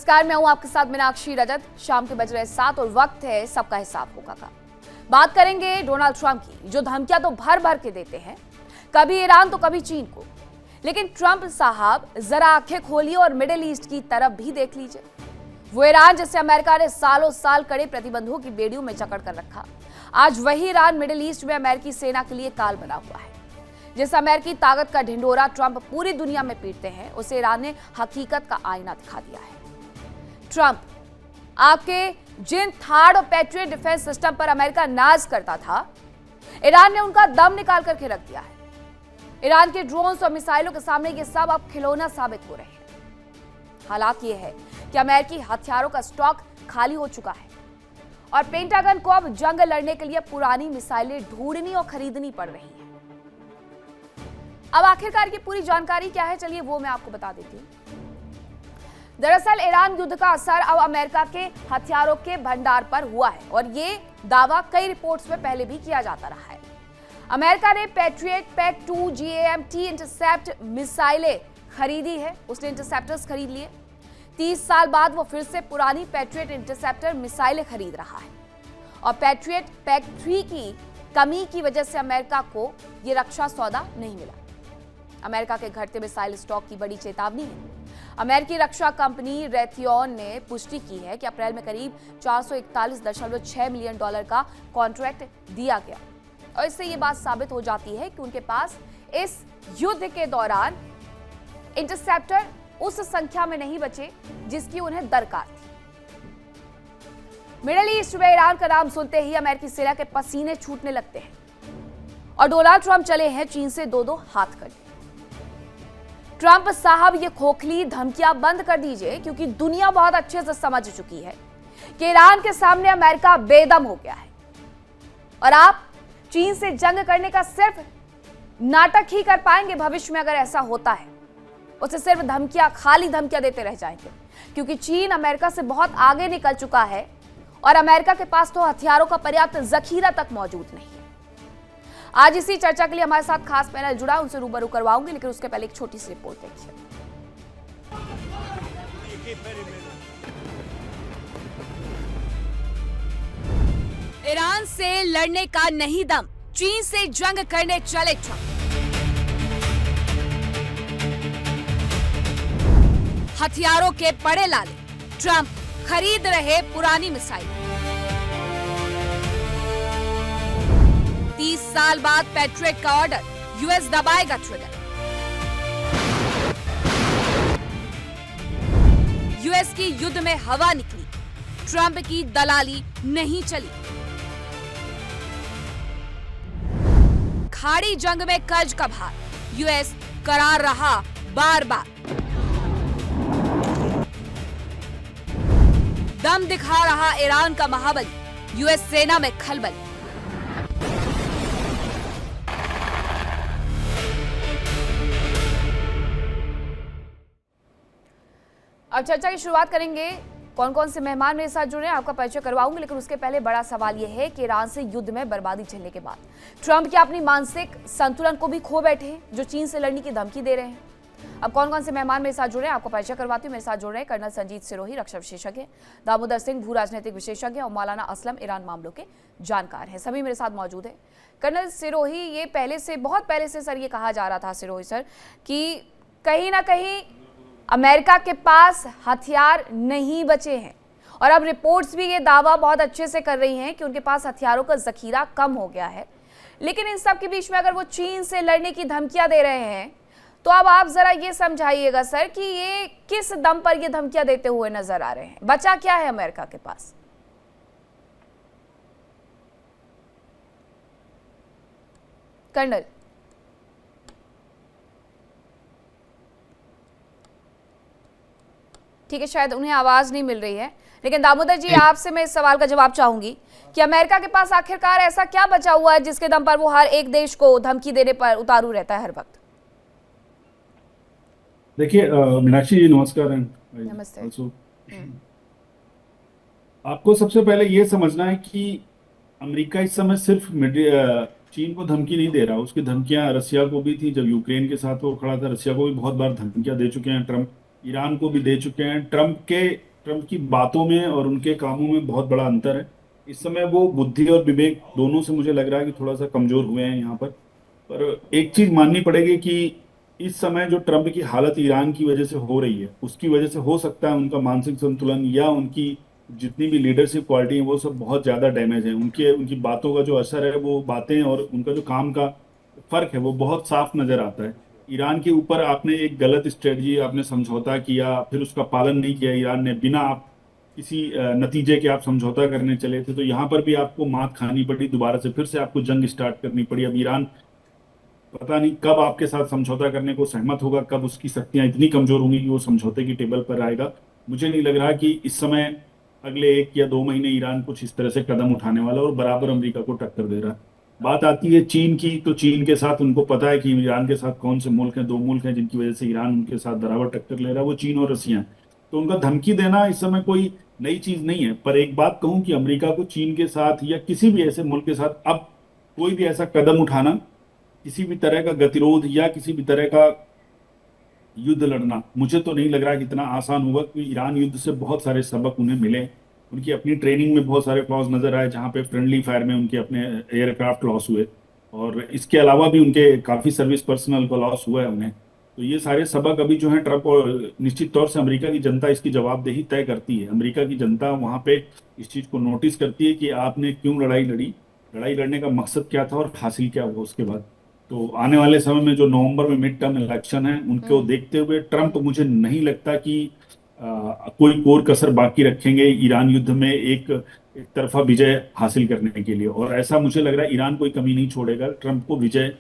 नमस्कार, मैं हूं आपके साथ मीनाक्षी रजत। शाम के बज रहे 7 और वक्त है सबका हिसाब होगा का। बात करेंगे डोनाल्ड ट्रंप की, जो धमकियां तो भर भर के देते हैं, कभी ईरान तो कभी चीन को। लेकिन ट्रंप साहब जरा आंखें खोलिए और मिडिल ईस्ट की तरफ भी देख लीजिए। वो ईरान जिसे अमेरिका ने सालों साल कड़े प्रतिबंधों की बेड़ियों में जकड़ कर रखा, आज वही ईरान मिडिल ईस्ट में अमेरिकी सेना के लिए काल बना हुआ है। जिस अमेरिकी ताकत का ढिंढोरा ट्रंप पूरी दुनिया में पीटते हैं, उसे ईरान ने हकीकत का आईना दिखा दिया है। ट्रंप आपके जिन थार्ड और पैट्रियट डिफेंस सिस्टम पर अमेरिका नाज करता था, ईरान ने उनका दम निकाल करके रख दिया है। ईरान के ड्रोन्स और मिसाइलों के सामने ये सब अब खिलौना साबित हो रहे हैं। हालात ये है कि अमेरिकी हथियारों का स्टॉक खाली हो चुका है और पेंटागन को अब जंग लड़ने के लिए पुरानी मिसाइलें ढूंढनी और खरीदनी पड़ रही हैं। अब आखिरकार की पूरी जानकारी क्या है, चलिए वो मैं आपको बता देती हूँ। दरअसल ईरान युद्ध का असर अब अमेरिका के हथियारों के भंडार पर हुआ है और ये दावा कई रिपोर्ट्स में पहले भी किया जाता रहा है। अमेरिका ने पैट्रियट PAC-2 GAMT इंटरसेप्ट मिसाइलें खरीदी है, उसने इंटरसेप्टर्स खरीद लिए। 30 साल बाद वो फिर से पुरानी पैट्रियट इंटरसेप्टर मिसाइलें खरीद रहा है और पैट्रियट PAC-3 की कमी की वजह से अमेरिका को ये रक्षा सौदा नहीं मिला। अमेरिका के घटते मिसाइल स्टॉक की बड़ी चेतावनी है। अमेरिकी रक्षा कंपनी रेथियन ने पुष्टि की है कि अप्रैल में करीब $441.6 मिलियन का कॉन्ट्रैक्ट दिया गया और इससे ये बात साबित हो जाती है कि उनके पास इस युद्ध के दौरान इंटरसेप्टर उस संख्या में नहीं बचे जिसकी उन्हें दरकार थी। मिडिल ईस्ट में ईरान का नाम सुनते ही अमेरिकी सेना के पसीने छूटने लगते हैं और डोनाल्ड ट्रंप चले हैं चीन से दो हाथ करके। ट्रंप साहब ये खोखली धमकियां बंद कर दीजिए, क्योंकि दुनिया बहुत अच्छे से समझ चुकी है कि ईरान के सामने अमेरिका बेदम हो गया है और आप चीन से जंग करने का सिर्फ नाटक ही कर पाएंगे। भविष्य में अगर ऐसा होता है, उसे सिर्फ धमकियां, खाली धमकियां देते रह जाएंगे, क्योंकि चीन अमेरिका से बहुत आगे निकल चुका है और अमेरिका के पास तो हथियारों का पर्याप्त जखीरा तक मौजूद नहीं है। आज इसी चर्चा के लिए हमारे साथ खास पैनल जुड़ा, उनसे रूबरू करवाऊंगी, लेकिन उसके पहले एक छोटी सी रिपोर्ट देखिए। ईरान से लड़ने का नहीं दम, चीन से जंग करने चले ट्रंप। हथियारों के पड़े लाले, ट्रंप खरीद रहे पुरानी मिसाइल। 30 साल बाद पैट्रियट का ऑर्डर, यूएस दबाएगा ट्रिगर। यूएस की युद्ध में हवा निकली, ट्रंप की दलाली नहीं चली। खाड़ी जंग में कर्ज का भार, यूएस करार रहा बार बार। दम दिखा रहा ईरान का महाबली, यूएस सेना में खलबली। अब चर्चा की शुरुआत करेंगे। कौन कौन से मेहमान मेरे साथ जुड़े हैं आपका परिचय करवाऊंगी, लेकिन उसके पहले बड़ा सवाल यह है कि ईरान से युद्ध में बर्बादी झेलने के बाद ट्रंप क्या अपनी मानसिक संतुलन को भी खो बैठे हैं, जो चीन से लड़ने की धमकी दे रहे हैं? अब कौन कौन से मेहमान मेरे साथ जुड़े हैं आपको परिचय करवाती हूँ। मेरे साथ जुड़ रहे हैं कर्नल संजीत सिरोही, रक्षा विशेषज्ञ, दामोदर सिंह, भू राजनीतिक विशेषज्ञ और मौलाना असलम, ईरान मामलों के जानकार हैं। सभी मेरे साथ मौजूद है। कर्नल सिरोही, ये बहुत पहले से सर ये कहा जा रहा था सिरोही सर कि कहीं ना कहीं अमेरिका के पास हथियार नहीं बचे हैं और अब रिपोर्ट्स भी ये दावा बहुत अच्छे से कर रही हैं कि उनके पास हथियारों का जखीरा कम हो गया है। लेकिन इन सब के बीच में अगर वो चीन से लड़ने की धमकियां दे रहे हैं, तो अब आप जरा ये समझाइएगा सर कि ये किस दम पर ये धमकियां देते हुए नजर आ रहे हैं? बचा क्या है अमेरिका के पास? कर्नल। ठीक है, शायद उन्हें आवाज नहीं मिल रही है, लेकिन दामोदर जी आपसे मैं इस सवाल का जवाब चाहूंगी कि अमेरिका के पास आखिरकार ऐसा क्या बचा हुआ है जिसके दम पर वो हर एक देश को धमकी देने पर उतारू रहता है हर वक्त? देखिए मीनाक्षी जी, नमस्कार। नमस्ते। आपको सबसे पहले ये समझना है कि अमेरिका इस समय सिर्फ चीन को धमकी नहीं दे रहा, उसकी धमकियां रसिया को भी थी। जब यूक्रेन के साथ वो खड़ा था, रसिया को भी बहुत बार धमकियां दे चुके हैं ट्रंप। ईरान को भी दे चुके हैं। ट्रंप के ट्रम्प की बातों में और उनके कामों में बहुत बड़ा अंतर है। इस समय वो बुद्धि और विवेक दोनों से मुझे लग रहा है कि थोड़ा सा कमजोर हुए हैं यहाँ पर एक चीज माननी पड़ेगी कि इस समय जो ट्रम्प की हालत ईरान की वजह से हो रही है, उसकी वजह से हो सकता है उनका मानसिक संतुलन या उनकी जितनी भी लीडरशिप क्वालिटी है वो सब बहुत ज्यादा डैमेज है। उनके उनकी बातों का जो असर है, वो बातें और उनका जो काम का फर्क है वो बहुत साफ नजर आता है। ईरान के ऊपर आपने एक गलत स्ट्रेटजी, आपने समझौता किया, फिर उसका पालन नहीं किया ईरान ने, बिना आप किसी नतीजे के आप समझौता करने चले थे, तो यहाँ पर भी आपको मात खानी पड़ी, दोबारा से फिर से आपको जंग स्टार्ट करनी पड़ी। अब ईरान पता नहीं कब आपके साथ समझौता करने को सहमत होगा, कब उसकी शक्तियां इतनी कमजोर होंगी कि वो समझौते की टेबल पर आएगा। मुझे नहीं लग रहा कि इस समय अगले 1 या 2 महीने ईरान कुछ इस तरह से कदम उठाने वाला और बराबर अमेरिका को टक्कर दे रहा है। बात आती है चीन की, तो चीन के साथ उनको पता है कि ईरान के साथ कौन से मुल्क हैं, 2 मुल्क हैं जिनकी वजह से ईरान उनके साथ बराबर टक्कर ले रहा है, वो चीन और रसिया हैं। तो उनका धमकी देना इस समय कोई नई चीज नहीं है। पर एक बात कहूं कि अमेरिका को चीन के साथ या किसी भी ऐसे मुल्क के साथ अब कोई भी ऐसा कदम उठाना, किसी भी तरह का गतिरोध या किसी भी तरह का युद्ध लड़ना, मुझे तो नहीं लग रहा कि इतना आसान होगा, क्योंकि ईरान युद्ध से बहुत सारे सबक उन्हें मिले। उनकी अपनी ट्रेनिंग में बहुत सारे फ्लॉज नजर आए, जहां पे फ्रेंडली फायर में उनके अपने एयरक्राफ्ट लॉस हुए, और इसके अलावा भी उनके काफी सर्विस पर्सनल को लॉस हुआ है उन्हें। तो ये सारे सबक अभी जो है ट्रंप, और निश्चित तौर से अमेरिका की जनता इसकी जवाबदेही तय करती है। अमेरिका की जनता वहां पे इस चीज को नोटिस करती है कि आपने क्यों लड़ाई लड़ी, लड़ाई लड़ने का मकसद क्या था और हासिल क्या हुआ उसके बाद। तो आने वाले समय में जो नवंबर में मिड टर्म इलेक्शन है, उनको देखते हुए ट्रंप, मुझे नहीं लगता कि कोई कोर कसर बाकी रखेंगे ईरान युद्ध में एक तरफा विजय हासिल करने के लिए। और ऐसा मुझे लग रहा है ईरान कोई कमी नहीं छोड़ेगा ट्रंप को विजय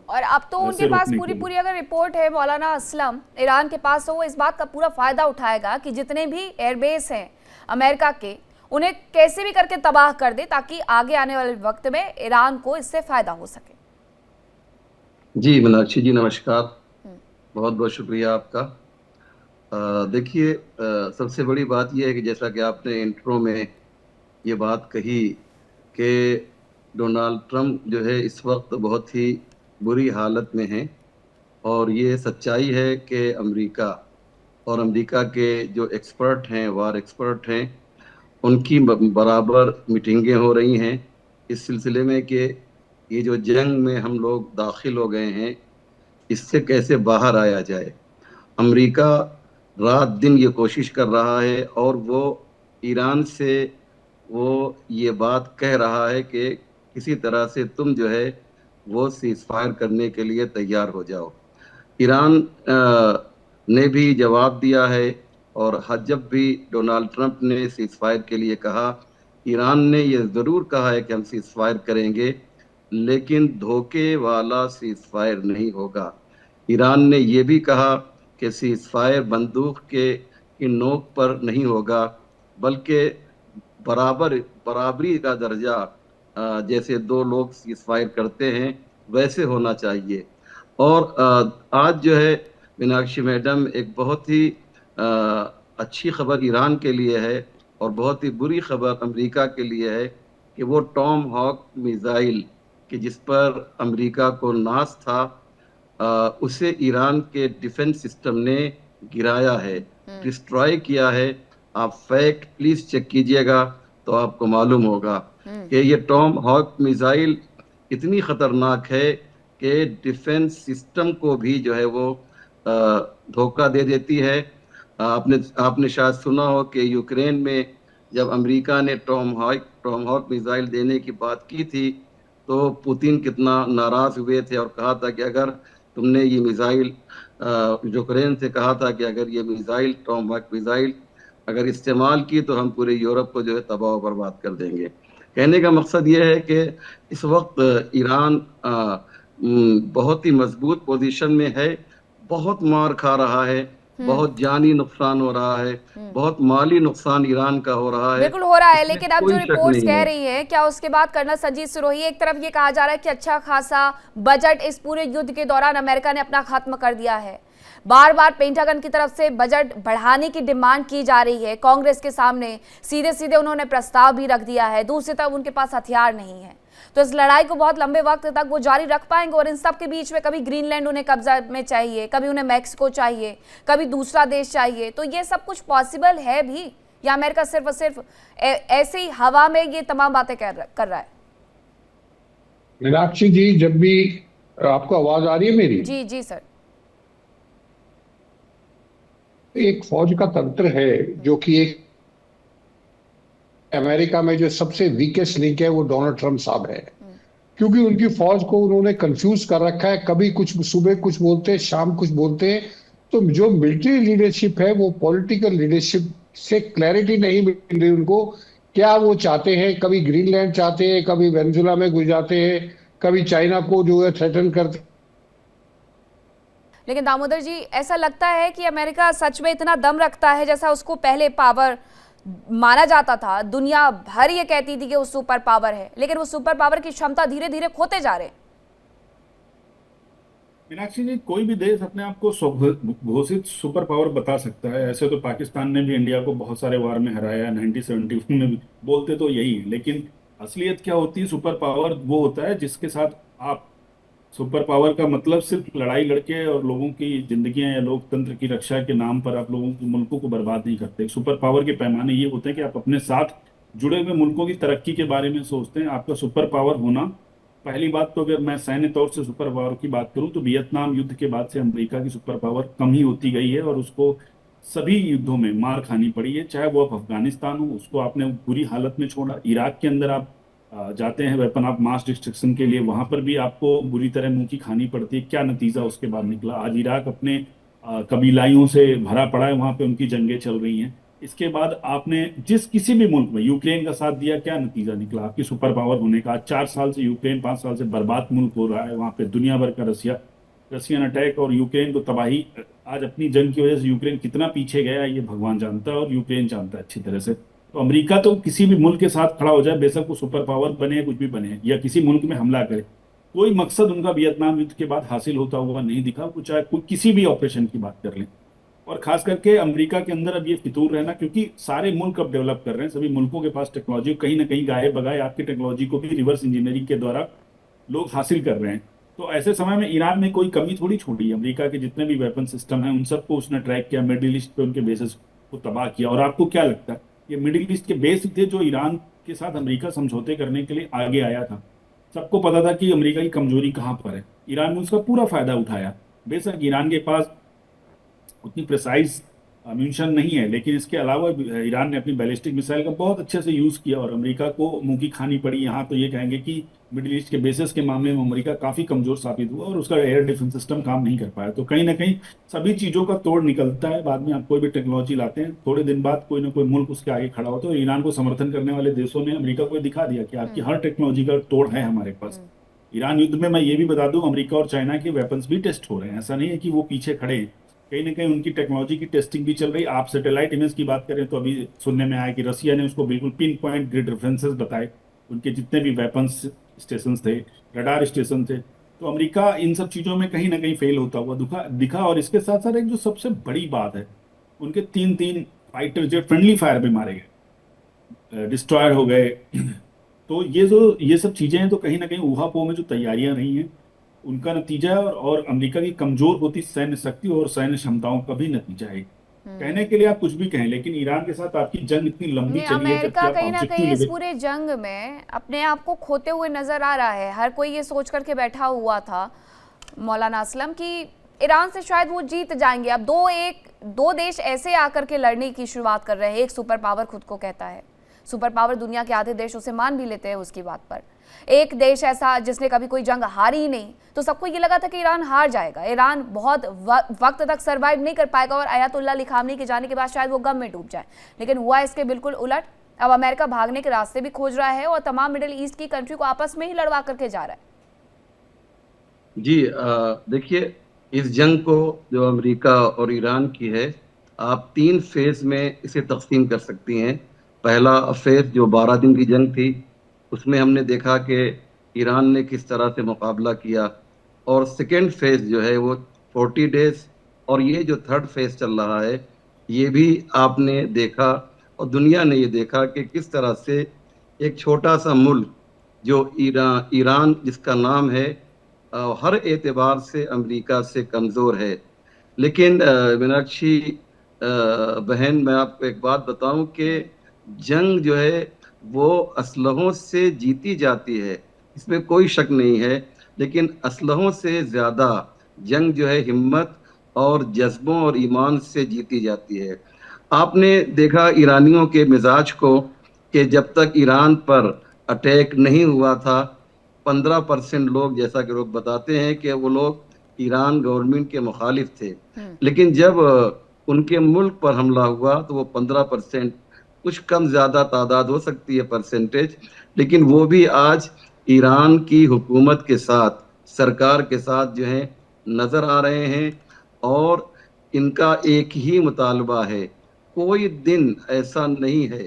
और अब तो उनके से पास रोकने पूरी के लिए। पूरी अगर रिपोर्ट है मौलाना असलम ईरान के पास, तो वो इस बात का पूरा फायदा उठाएगा कि जितने भी एयरबेस हैं अमेरिका के, उन्हें कैसे भी करके तबाह कर दे, ताकि आगे आने वाले वक्त में ईरान को इससे फायदा हो सके। जी मीनाक्षी जी, नमस्कार। बहुत बहुत शुक्रिया आपका। देखिए, सबसे बड़ी बात यह है कि जैसा कि आपने इंट्रो में ये बात कही कि डोनाल्ड ट्रंप जो है इस वक्त बहुत ही बुरी हालत में हैं, और ये सच्चाई है कि अमेरिका और अमेरिका के जो एक्सपर्ट हैं, वार एक्सपर्ट हैं, उनकी बराबर मीटिंगें हो रही हैं इस सिलसिले में कि ये जो जंग में हम लोग दाखिल हो गए हैं, इससे कैसे बाहर आया जाए। अमेरिका रात दिन ये कोशिश कर रहा है, और वो ईरान से वो ये बात कह रहा है कि किसी तरह से तुम जो है वो सीज फायर करने के लिए तैयार हो जाओ। ईरान ने भी जवाब दिया है, और जब भी डोनाल्ड ट्रंप ने सीज फायर के लिए कहा, ईरान ने ये ज़रूर कहा है कि हम सीज फायर करेंगे, लेकिन धोखे वाला सीज फायर नहीं होगा। ईरान ने यह भी कहा कि सीज फायर बंदूक की नोक पर नहीं होगा, बल्कि बराबरी का दर्जा, जैसे 2 लोग सीज फायर करते हैं वैसे होना चाहिए। और आज जो है मीनाक्षी मैडम, एक बहुत ही अच्छी खबर ईरान के लिए है, और बहुत ही बुरी खबर अमेरिका के लिए है कि वो टॉम हॉक मिसाइल कि जिस पर अमेरिका को नाज था, उसे ईरान के डिफेंस सिस्टम ने गिराया है, डिस्ट्रॉय किया है। आप फैक्ट प्लीज चेक कीजिएगा तो आपको मालूम होगा कि ये टॉम हॉक मिसाइल इतनी खतरनाक है कि डिफेंस सिस्टम को भी जो है वो धोखा दे देती है। आपने शायद सुना हो कि यूक्रेन में जब अमेरिका ने टॉम हॉक मिसाइल देने की बात की थी, तो पुतिन कितना नाराज हुए थे और कहा था कि अगर तुमने ये मिसाइल, यूक्रेन से कहा था कि अगर ये मिसाइल, टॉम हॉक मिसाइल अगर इस्तेमाल की तो हम पूरे यूरोप को जो है तबाह बर्बाद कर देंगे। कहने का मकसद ये है कि इस वक्त ईरान बहुत ही मजबूत पोजीशन में है, बहुत मार खा रहा है, बहुत जानी नुकसान हो रहा है, बहुत माली नुकसान ईरान का हो रहा है। बिल्कुल हो रहा है, लेकिन अब जो रिपोर्ट्स कह है। रही हैं, क्या उसके बाद कर्नल संजीव सिरोही, एक तरफ ये कहा जा रहा है कि अच्छा खासा बजट इस पूरे युद्ध के दौरान अमेरिका ने अपना खत्म कर दिया है, बार बार पेंटागन की तरफ से बजट बढ़ाने की डिमांड की जा रही है, कांग्रेस के सामने सीधे सीधे उन्होंने प्रस्ताव भी रख दिया है, दूसरी तरफ उनके पास हथियार नहीं है। तो इस लड़ाई को बहुत लंबे वक्त तक वो जारी रख पाएंगे, और इन सब के बीच में कभी ग्रीनलैंड उन्हें कब्जा में चाहिए, कभी उन्हें मैक्सिको चाहिए, कभी दूसरा देश चाहिए। तो ये सब कुछ पॉसिबल है भी या अमेरिका सिर्फ और सिर्फ ऐसे ही हवा में ये तमाम बातें कर रहा है? मीनाक्षी जी, जब भी आपको आवाज आ रही है मेरी? जी जी सर। एक फौज का तंत्र है जो कि एक अमेरिका में जो सबसे वीकेस्ट लिंक है वो डोनाल्ड ट्रंप साहब है, क्योंकि उनकी फौज को उन्होंने कंफ्यूज कर रखा है। कभी कुछ सुबह कुछ बोलते हैं, शाम कुछ बोलते हैं। तो जो मिलिट्री लीडरशिप है वो पॉलिटिकल लीडरशिप से क्लैरिटी नहीं मिल रही उनको, क्या वो चाहते हैं। कभी ग्रीनलैंड चाहते हैं, कभी वेनेजुला में घुस जाते हैं, कभी चाइना को जो है थ्रेटन करते। लेकिन दामोदर जी, ऐसा लगता है कि अमेरिका सच में इतना दम रखता है जैसा उसको पहले पावर माना जाता था? दुनिया भर ये कहती थी कि वो सुपर पावर है, लेकिन वो सुपर पावर की क्षमता धीरे धीरे खोते जा रहे हैं। मीनाक्षी जी, कोई भी देश अपने आप को घोषित सुपर पावर बता सकता है। ऐसे तो पाकिस्तान ने भी इंडिया को बहुत सारे वार में हराया, 1971 में भी। बोलते तो यही है, लेकिन असलियत क्या होती है? सुपर पावर वो होता है जिसके साथ आप, सुपर पावर का मतलब सिर्फ लड़ाई लड़के और लोगों की जिंदगियां या लोकतंत्र की रक्षा के नाम पर आप लोगों के मुल्कों को बर्बाद नहीं करते। सुपर पावर के पैमाने ये होते हैं कि आप अपने साथ जुड़े हुए मुल्कों की तरक्की के बारे में सोचते हैं। आपका सुपर पावर होना, पहली बात तो अगर मैं सैन्य तौर से सुपर पावर की बात करूं तो वियतनाम युद्ध के बाद से अमेरिका की सुपर पावर कम ही होती गई है और उसको सभी युद्धों में मार खानी पड़ी है। चाहे वो अफगानिस्तान हो, उसको आपने बुरी हालत में छोड़ा। इराक के अंदर आप जाते हैं वेपन ऑफ मास डिस्ट्रक्शन के लिए, वहां पर भी आपको बुरी तरह मुंह की खानी पड़ती है। क्या नतीजा उसके बाद निकला? आज इराक अपने कबीलाइयों से भरा पड़ा है, वहां पे उनकी जंगें चल रही हैं। इसके बाद आपने जिस किसी भी मुल्क में यूक्रेन का साथ दिया, क्या नतीजा निकला आपकी सुपर पावर होने का? आज 4 साल से यूक्रेन, 5 साल से बर्बाद मुल्क हो रहा है। वहां पे दुनिया भर का रशियन अटैक और यूक्रेन को तबाही। आज अपनी जंग की वजह से यूक्रेन कितना पीछे गया ये भगवान जानता है और यूक्रेन जानता है अच्छी तरह से। तो अमेरिका तो किसी भी मुल्क के साथ खड़ा हो जाए, बेशक वो सुपर पावर बने कुछ भी बने, या किसी मुल्क में हमला करे, कोई मकसद उनका वियतनाम युद्ध के बाद हासिल होता हुआ नहीं दिखा। वो चाहे कोई किसी भी ऑपरेशन की बात कर लें। और खास करके अमेरिका के अंदर अब ये फितूर रहना, क्योंकि सारे मुल्क अब डेवलप कर रहे हैं, सभी मुल्कों के पास टेक्नोलॉजी, कहीं ना कहीं गाये बगाए आपकी टेक्नोलॉजी को भी रिवर्स इंजीनियरिंग के द्वारा लोग हासिल कर रहे हैं। तो ऐसे समय में ईरान में कोई कमी थोड़ी छोड़ी। अमेरिका के जितने भी वेपन सिस्टम हैं उन सबको उसने ट्रैक किया, मिडिल ईस्ट पे उनके बेसिस को तबाह किया। और आपको क्या लगता है, ये मिडिल ईस्ट के बेस थे जो ईरान के साथ अमेरिका समझौते करने के लिए आगे आया था। सबको पता था कि अमेरिका की कमजोरी कहाँ पर है, ईरान ने उसका पूरा फायदा उठाया। बेशक ईरान के पास उतनी प्रिसाइज म्यूनिशन नहीं है, लेकिन इसके अलावा ईरान ने अपनी बैलिस्टिक मिसाइल का बहुत अच्छे से यूज़ किया और अमेरिका को मुंह की खानी पड़ी। यहाँ तो ये कहेंगे कि मिडिल ईस्ट के बेसिस के मामले में अमेरिका काफ़ी कमज़ोर साबित हुआ और उसका एयर डिफेंस सिस्टम काम नहीं कर पाया। तो कहीं ना कहीं सभी चीज़ों का तोड़ निकलता है। बाद में आप कोई भी टेक्नोलॉजी लाते हैं, थोड़े दिन बाद कोई ना कोई मुल्क उसके आगे खड़ा होता है। तो ईरान को समर्थन करने वाले देशों ने अमेरिका को दिखा दिया कि आपकी हर टेक्नोलॉजी का तोड़ है हमारे पास। ईरान युद्ध में मैं ये भी बता दूं, अमेरिका और चाइना के वेपन्स भी टेस्ट हो रहे हैं। ऐसा नहीं है कि वो पीछे खड़े हैं, कहीं ना कहीं उनकी टेक्नोलॉजी की टेस्टिंग भी चल रही है। आप सैटेलाइट इमेज की बात करें तो अभी सुनने में आया कि रसिया ने उसको बिल्कुल पिन पॉइंट ग्रिड रेफरेंसेस बताए, उनके जितने भी वेपन्स स्टेशन थे, रडार स्टेशन थे। तो अमेरिका इन सब चीज़ों में कहीं ना कहीं फेल होता हुआ दिखा। और इसके साथ साथ एक जो सबसे बड़ी बात है, उनके 3 फाइटर जेट फ्रेंडली फायर में मारे गए, डिस्ट्रॉयर हो गए। तो ये सब चीज़ें हैं, तो कहीं ना कहीं ऊहापोह में जो तैयारियां रही हैं उनका नतीजा है। और अमेरिका की कमजोर होती सैन्य शक्ति और सैन्य क्षमताओं का भी नतीजा है। कहने के लिए आप कुछ भी कहें, लेकिन ईरान के साथ आपकी जंग इतनी लंबी चली है, अमेरिका कहीं ना कहीं इस पूरे जंग में अपने आप को खोते हुए नजर आ रहा है। हर कोई ये सोच करके बैठा हुआ था मौलाना असलम कि ईरान से शायद वो जीत जाएंगे। अब दो देश ऐसे आकर के लड़ने की शुरुआत कर रहे हैं। एक सुपर पावर खुद को कहता है, सुपर पावर दुनिया के आधे देश उसे मान भी लेते हैं उसकी बात पर। एक देश ऐसा जिसने कभी कोई जंग हारी ही नहीं, तो सबको ये लगा था कि ईरान हार जाएगा, ईरान बहुत वक्त तक सरवाइव नहीं कर पाएगा और अयातुल्लाह अली खामनी के जाने के बाद शायद वो गम में डूब जाए। लेकिन हुआ इसके बिल्कुल उलट। अब अमेरिका भागने के रास्ते भी खोज रहा है और तमाम मिडिल ईस्ट की कंट्री को आपस में ही लड़वा करके जा रहा है। जी देखिए, इस जंग को जो अमेरिका और ईरान की है, आप 3 फेज में इसे तकसीम कर सकती हैं। पहला फेज जो 12 दिन की जंग थी, उसमें हमने देखा कि ईरान ने किस तरह से मुकाबला किया। और सेकेंड फेज जो है वो 40 डेज, और ये जो थर्ड फेज चल रहा है ये भी आपने देखा और दुनिया ने ये देखा कि किस तरह से एक छोटा सा मुल्क जो ईरान जिसका नाम है हर एतबार से अमेरिका से कमज़ोर है। लेकिन मीनाक्षी बहन, मैं आपको एक बात बताऊं कि जंग जो है वो असलहों से जीती जाती है, इसमें कोई शक नहीं है। लेकिन असलहों से ज़्यादा जंग जो है हिम्मत और जज्बों और ईमान से जीती जाती है। आपने देखा ईरानियों के मिजाज को कि जब तक ईरान पर अटैक नहीं हुआ था, 15% लोग, जैसा कि लोग बताते हैं कि वो लोग ईरान गवर्नमेंट के मुखालिफ थे। लेकिन जब उनके मुल्क पर हमला हुआ तो वो 15%, कुछ कम ज़्यादा तादाद हो सकती है परसेंटेज, लेकिन वो भी आज ईरान की हुकूमत के साथ, सरकार के साथ जो है नज़र आ रहे हैं। और इनका एक ही मुतालबा है, कोई दिन ऐसा नहीं है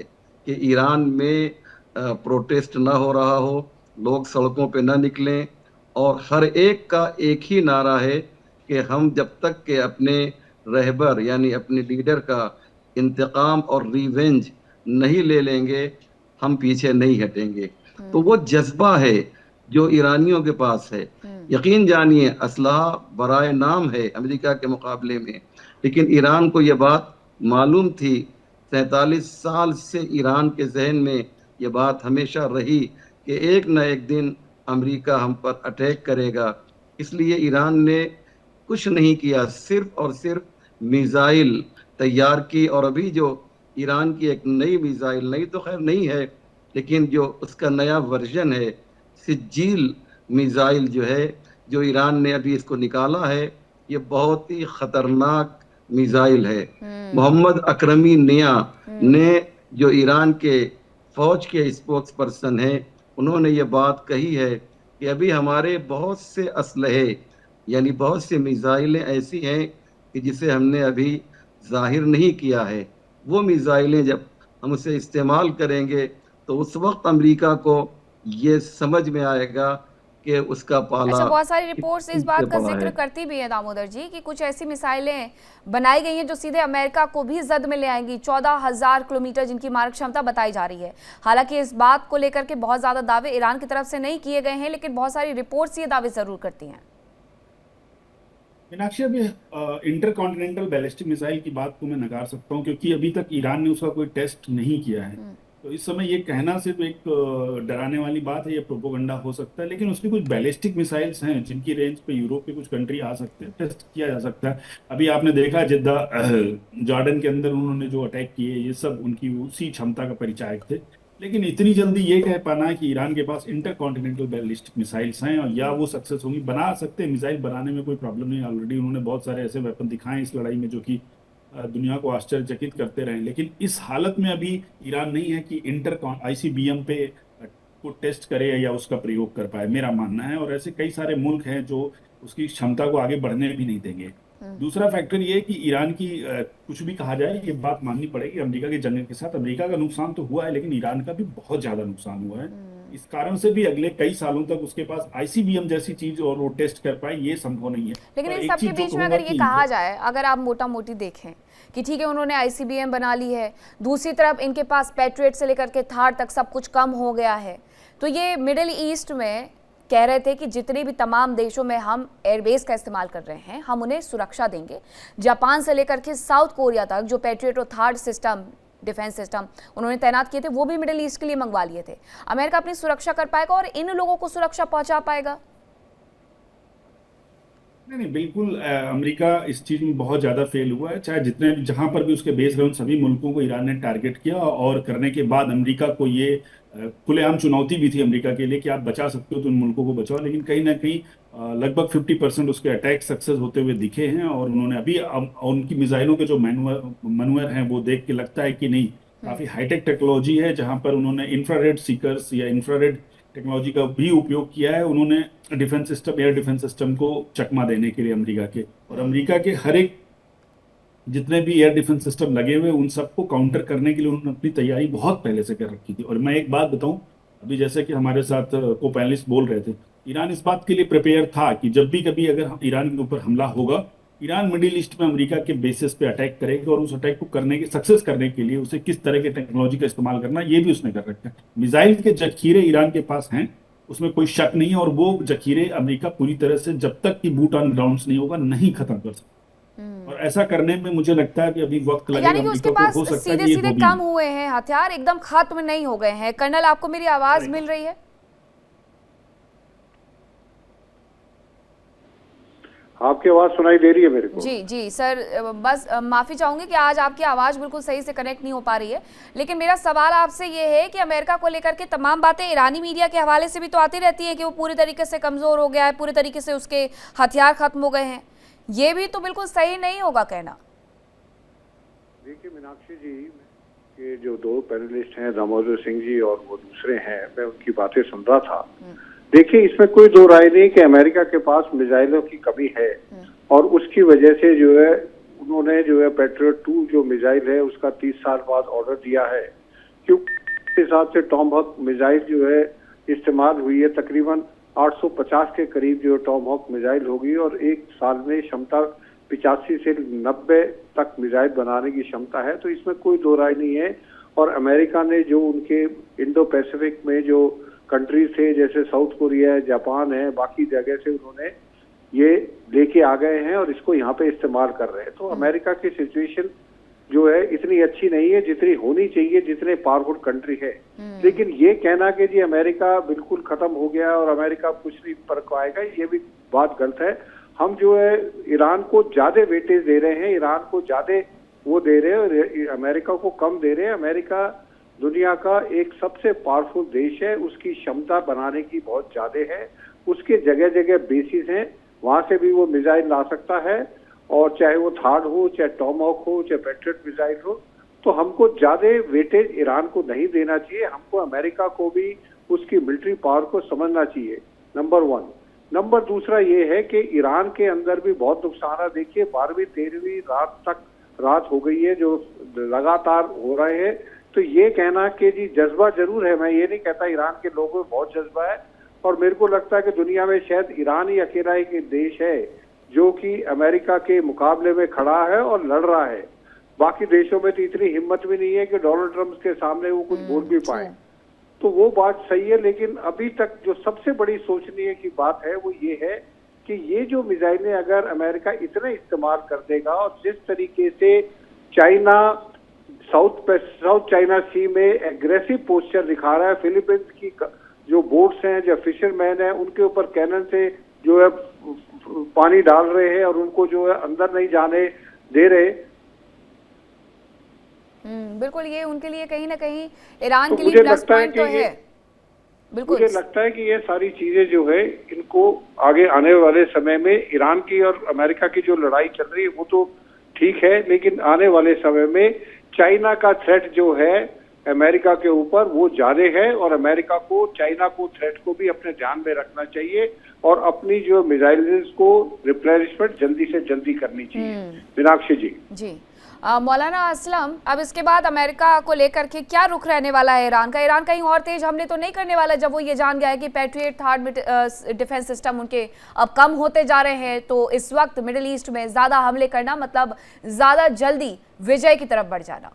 कि ईरान में प्रोटेस्ट ना हो रहा हो, लोग सड़कों पे ना निकलें। और हर एक का एक ही नारा है कि हम जब तक के अपने रहबर यानी अपने लीडर का इंतकाम और रिवेंज नहीं ले लेंगे, हम पीछे नहीं हटेंगे। तो वो जज्बा है जो ईरानियों के पास है। यकीन जानिए, असलहा बराए नाम है अमेरिका के मुकाबले में, लेकिन ईरान को ये बात मालूम थी। 47 साल से ईरान के जहन में ये बात हमेशा रही कि एक न एक दिन अमेरिका हम पर अटैक करेगा। इसलिए ईरान ने कुछ नहीं किया, सिर्फ और सिर्फ मिसाइल तैयार की। और अभी जो ईरान की एक नई मिसाइल, नई तो खैर नहीं है, लेकिन जो उसका नया वर्जन है, सिज्जील मिसाइल जो है, जो ईरान ने अभी इसको निकाला है, ये बहुत ही खतरनाक मिसाइल है। मोहम्मद अकरमी निया ने, जो ईरान के फौज के स्पोक्स पर्सन हैं, उन्होंने ये बात कही है कि अभी हमारे बहुत से असलहे यानी बहुत सी मिसाइलें ऐसी हैं कि जिसे हमने अभी जाहिर नहीं किया है। वो मिसाइलें जब हम उसे इस्तेमाल करेंगे तो उस वक्त अमेरिका को ये समझ में आएगा कि उसका पाला। अच्छा, बहुत सारी रिपोर्ट्स इस बात का बड़ा जिक्र है। करती भी हैं दामोदर जी कि कुछ ऐसी मिसाइलें बनाई गई हैं जो सीधे अमेरिका को भी जद में ले आएंगी। 14,000 किलोमीटर जिनकी मारक क्षमता बताई जा रही है। हालांकि इस बात को लेकर के बहुत ज्यादा दावे ईरान की तरफ से नहीं किए गए हैं, लेकिन बहुत सारी रिपोर्ट्स ये दावे जरूर करती हैं। मीनाक्षी, अभी इंटरकॉन्टिनेंटल बैलिस्टिक मिसाइल की बात को मैं नकार सकता हूँ, क्योंकि अभी तक ईरान ने उसका कोई टेस्ट नहीं किया है। तो इस समय ये कहना सिर्फ एक डराने वाली बात है, ये प्रोपोगंडा हो सकता है। लेकिन उसकी कुछ बैलिस्टिक मिसाइल्स हैं जिनकी रेंज पे यूरोप के कुछ कंट्री आ सकते हैं, टेस्ट किया जा सकता है। अभी आपने देखा जिद्दा जॉर्डन के अंदर उन्होंने जो अटैक किए, ये सब उनकी उसी क्षमता का परिचायक थे। लेकिन इतनी जल्दी ये कह पाना है कि ईरान के पास इंटरकॉन्टिनेंटल बैलिस्टिक मिसाइल्स हैं और या वो सक्सेस होंगी, बना सकते हैं मिसाइल बनाने में कोई प्रॉब्लम नहीं। ऑलरेडी उन्होंने बहुत सारे ऐसे वेपन दिखाए इस लड़ाई में जो कि दुनिया को आश्चर्यचकित करते रहे। लेकिन इस हालत में अभी ईरान नहीं है कि आईसीबीएम पे को टेस्ट करे या उसका प्रयोग कर पाए, मेरा मानना है। और ऐसे कई सारे मुल्क हैं जो उसकी क्षमता को आगे बढ़ने भी नहीं देंगे। दूसरा फैक्टर ये है कि ईरान की कुछ भी कहा जाए, ये बात माननी पड़ेगी अमेरिका के जंग के साथ अमेरिका का नुकसान तो हुआ है, लेकिन ईरान का भी बहुत ज्यादा नुकसान हुआ है। इस कारण से भी अगले कई सालों तक उसके पास आईसीबीएम जैसी चीज और वो टेस्ट कर पाए, ये संभव नहीं है। लेकिन और इन एक सबके चीज जो बीच में कहूंगा अगर ये कि कहा जाए, अगर आप मोटा मोटी देखें कि ठीक है उन्होंने आईसीबीएम बना ली है, दूसरी तरफ इनके पास पैट्रियट से लेकर के थार तक सब कुछ कम हो गया है, तो ये मिडिल ईस्ट में कह रहे थे कि जितने भी तमाम देशों में हम एयरबेस का इस्तेमाल कर रहे हैं, हम उन्हें सुरक्षा देंगे। जापान से लेकर के साउथ कोरिया तक जो पैट्रियट और थार्ड सिस्टम, डिफेंस सिस्टम उन्होंने तैनात किए थे, वो भी मिडिल ईस्ट के लिए मंगवा लिए थे। अमेरिका अपनी सुरक्षा कर पाएगा और इन लोगों को सुरक्षा पहुंचा पाएगा? नहीं, बिल्कुल अमेरिका इस चीज में बहुत ज्यादा फेल हुआ है। चाहे जितने जहां पर भी उसके बेस रहे, उन सभी मुल्कों को ईरान ने टारगेट किया और करने के बाद अमेरिका को ये खुलेआम चुनौती भी थी अमेरिका के लिए कि आप बचा सकते हो तो उन मुल्कों को बचाओ। लेकिन कहीं ना कहीं लगभग 50% उसके अटैक सक्सेस होते हुए दिखे हैं। और उन्होंने अभी उनकी मिसाइलों के जो मैनुअर हैं वो देख के लगता है कि नहीं, काफी हाईटेक टेक्नोलॉजी है, जहां पर उन्होंने इंफ्रारेड सीकर्स या इंफ्रारेड टेक्नोलॉजी का भी उपयोग किया है। उन्होंने defence system, air defence system को चकमा देने के लिए अमेरिका के, और अमेरिका के हर एक जितने भी एयर डिफेंस सिस्टम लगे हुए उन सबको काउंटर करने के लिए उन्होंने अपनी तैयारी बहुत पहले से कर रखी थी। और मैं एक बात बताऊं, अभी जैसे कि हमारे साथ को पैनलिस्ट बोल रहे थे, ईरान इस बात के लिए प्रिपेयर था कि जब भी कभी अगर ईरान के ऊपर हमला होगा, ईरान मिडिल ईस्ट में अमेरिका के बेसिस पे अटैक करेगा और उस अटैक को करने के सक्सेस करने के लिए उसे किस तरह के टेक्नोलॉजी का इस्तेमाल करना, ये भी उसने कर रखा है। मिसाइल के जखीरे ईरान के पास हैं, उसमें कोई शक नहीं है। और वो जखीरे अमेरिका पूरी तरह से जब तक कि बूट ऑन ग्राउंड नहीं होगा नहीं खत्म कर सकता। और ऐसा करने में मुझे लगता है कि अभी वक्त लगेगा यानी कि उसके अमेरिका को, पास हो सकता है सीधे कि ये सीधे हो भी कम नहीं। हुए हैं हथियार, एकदम खत्म नहीं हो गए हैं। कर्नल, आपको मेरी आवाज मिल रही है? आपकी आवाज सुनाई दे रही है मेरे को? जी जी सर, बस माफी चाहूंगी कि आज आपकी आवाज बिल्कुल सही से कनेक्ट नहीं हो पा रही है, लेकिन मेरा सवाल आपसे ये है कि अमेरिका को लेकर के तमाम बातें ईरानी मीडिया के हवाले से भी तो आती रहती हैं कि वो पूरी तरीके से कमजोर हो गया है, पूरी तरीके से उसके हथियार खत्म हो गए हैं। ये भी तो बिल्कुल सही नहीं होगा कहना। देखिए मीनाक्षी जी, के जो दो पैनलिस्ट हैं दामोदर सिंह जी और वो दूसरे हैं, मैं उनकी बातें सुन रहा था। देखिए इसमें कोई दो राय नहीं कि अमेरिका के पास मिसाइलों की कमी है और उसकी वजह से जो है उन्होंने जो है पैट्रियट 2 जो मिसाइल है उसका 30 साल बाद ऑर्डर दिया है, क्योंकि इस हिसाब से टॉमहॉक मिसाइल जो है इस्तेमाल हुई है, तकरीबन 850 के करीब जो टॉमहॉक मिसाइल होगी और एक साल में क्षमता 85 से 90 तक मिसाइल बनाने की क्षमता है। तो इसमें कोई दो राय नहीं है। और अमेरिका ने जो उनके इंडो पैसिफिक में जो कंट्रीज थे जैसे साउथ कोरिया है, जापान है, बाकी जगह से उन्होंने ये लेके आ गए हैं और इसको यहाँ पे इस्तेमाल कर रहे हैं। तो अमेरिका की सिचुएशन जो है इतनी अच्छी नहीं है जितनी होनी चाहिए, जितने पावरफुल कंट्री है। लेकिन ये कहना कि जी अमेरिका बिल्कुल खत्म हो गया और अमेरिका कुछ नहीं कर पाएगा, ये भी बात गलत है। हम जो है ईरान को ज्यादा वेटेज दे रहे हैं, ईरान को ज्यादा वो दे रहे हैं और अमेरिका को कम दे रहे हैं। अमेरिका दुनिया का एक सबसे पावरफुल देश है, उसकी क्षमता बनाने की बहुत ज्यादा है, उसके जगह जगह बेसिस हैं, वहां से भी वो मिसाइल ला सकता है और चाहे वो थार्ड हो, चाहे टॉमहॉक हो, चाहे पैट्रियट मिसाइल हो। तो हमको ज्यादा वेटेज ईरान को नहीं देना चाहिए, हमको अमेरिका को भी उसकी मिलिट्री पावर को समझना चाहिए, नंबर 1। नंबर दूसरा ये है कि ईरान के अंदर भी बहुत नुकसान है। देखिए 12वीं 13वीं रात हो गई है जो लगातार हो रहे हैं। तो ये कहना कि जी जज्बा जरूर है, मैं ये नहीं कहता, ईरान के लोगों में बहुत जज्बा है और मेरे को लगता है कि दुनिया में शायद ईरान ही अकेला एक देश है जो कि अमेरिका के मुकाबले में खड़ा है और लड़ रहा है। बाकी देशों में तो इतनी हिम्मत भी नहीं है कि डोनाल्ड ट्रंप के सामने वो कुछ बोल भी पाए। तो वो बात सही है, लेकिन अभी तक जो सबसे बड़ी सोचने की बात है वो ये है कि ये जो मिसाइलें अगर अमेरिका इतना इस्तेमाल कर देगा और जिस तरीके से चाइना साउथ चाइना सी में एग्रेसिव पोस्चर दिखा रहा है, फिलीपींस की जो बोट्स हैं, जो फिशरमैन हैं, उनके ऊपर कैनन से जो है पानी डाल रहे हैं और उनको जो है अंदर नहीं जाने दे रहे। बिल्कुल, ये उनके लिए कहीं ना कहीं ईरान तो के लिए प्लस लगता है पॉइंट तो है। बिल्कुल, मुझे लगता है कि ये सारी चीजें जो है इनको आगे आने वाले समय में ईरान की और अमेरिका की जो लड़ाई चल रही है वो तो ठीक है, लेकिन आने वाले समय में चाइना का थ्रेट जो है अमेरिका के ऊपर वो ज्यादा है और अमेरिका को चाइना को थ्रेट को भी अपने ध्यान में रखना चाहिए और अपनी जो मिसाइल्स को रिप्लेनिशमेंट जल्दी से जल्दी करनी चाहिए। मीनाक्षी जी। मौलाना असलम, अब इसके बाद अमेरिका को लेकर के क्या रुख रहने वाला है ईरान का? ईरान कहीं और तेज हमले तो नहीं करने वाला जब वो ये जान गया है कि पैट्रियट थर्ड डिफेंस सिस्टम उनके अब कम होते जा रहे हैं? तो इस वक्त मिडिल ईस्ट में ज्यादा हमले करना मतलब ज्यादा जल्दी विजय की तरफ बढ़ जाना।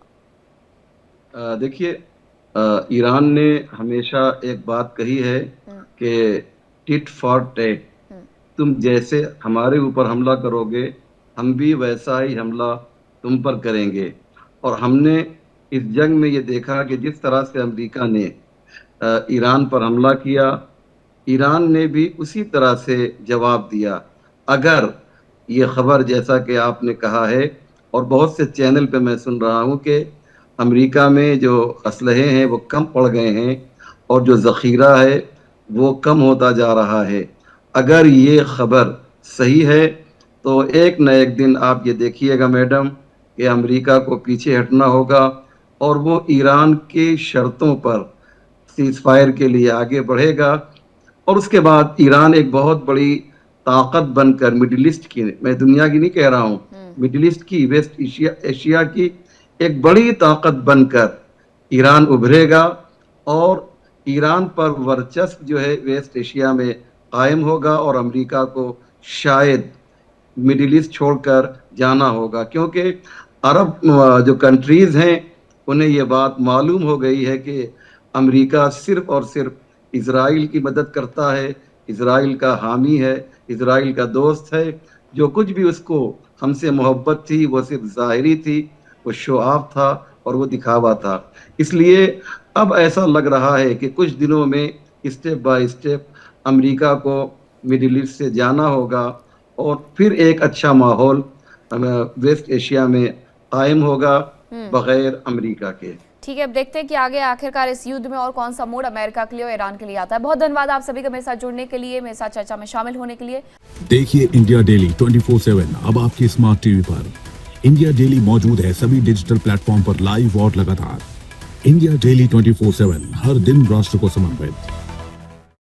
देखिए ईरान ने हमेशा एक बात कही है कि टिट फॉर टैट, तुम जैसे हमारे ऊपर हमला करोगे हम भी वैसा ही हमला तुम पर करेंगे। और हमने इस जंग में ये देखा कि जिस तरह से अमेरिका ने ईरान पर हमला किया, ईरान ने भी उसी तरह से जवाब दिया। अगर ये खबर जैसा कि आपने कहा है और बहुत से चैनल पे मैं सुन रहा हूँ कि अमेरिका में जो असलहे हैं वो कम पड़ गए हैं और जो ज़ख़ीरा है वो कम होता जा रहा है, अगर ये खबर सही है तो एक न एक दिन आप ये देखिएगा मैडम कि अमेरिका को पीछे हटना होगा और वो ईरान की शर्तों पर सीज़फायर के लिए आगे बढ़ेगा और उसके बाद ईरान एक बहुत बड़ी ताकत बनकर मिडिल ईस्ट की, मैं दुनिया की नहीं कह रहा हूँ, मिडिल ईस्ट की, वेस्ट एशिया की एक बड़ी ताकत बनकर ईरान उभरेगा और ईरान पर वर्चस्व जो है वेस्ट एशिया में कायम होगा और अमेरिका को शायद मिडिल ईस्ट छोड़कर जाना होगा, क्योंकि अरब जो कंट्रीज़ हैं उन्हें ये बात मालूम हो गई है कि अमेरिका सिर्फ और सिर्फ इज़राइल की मदद करता है, इज़राइल का हामी है, इज़राइल का दोस्त है। जो कुछ भी उसको हमसे मोहब्बत थी वो सिर्फ ज़ाहिरी थी, वो शो ऑफ था और वो दिखावा था। इसलिए अब ऐसा लग रहा है कि कुछ दिनों में स्टेप बाय स्टेप अमेरिका को मिडिल ईस्ट से जाना होगा और फिर एक अच्छा माहौल वेस्ट एशिया में कायम होगा बगैर अमेरिका के। ठीक है, अब देखते हैं कि आगे आखिरकार इस युद्ध में और कौन सा मोड़ अमेरिका के लिए और ईरान के लिए आता है। बहुत धन्यवाद आप सभी का मेरे साथ जुड़ने के लिए, मेरे साथ चर्चा में शामिल होने के लिए। देखिए इंडिया डेली 24/7 अब आपकी स्मार्ट टीवी पर। इंडिया डेली मौजूद है सभी डिजिटल प्लेटफॉर्म पर लाइव और लगातार। इंडिया डेली 24/7 हर दिन राष्ट्र को समर्पित।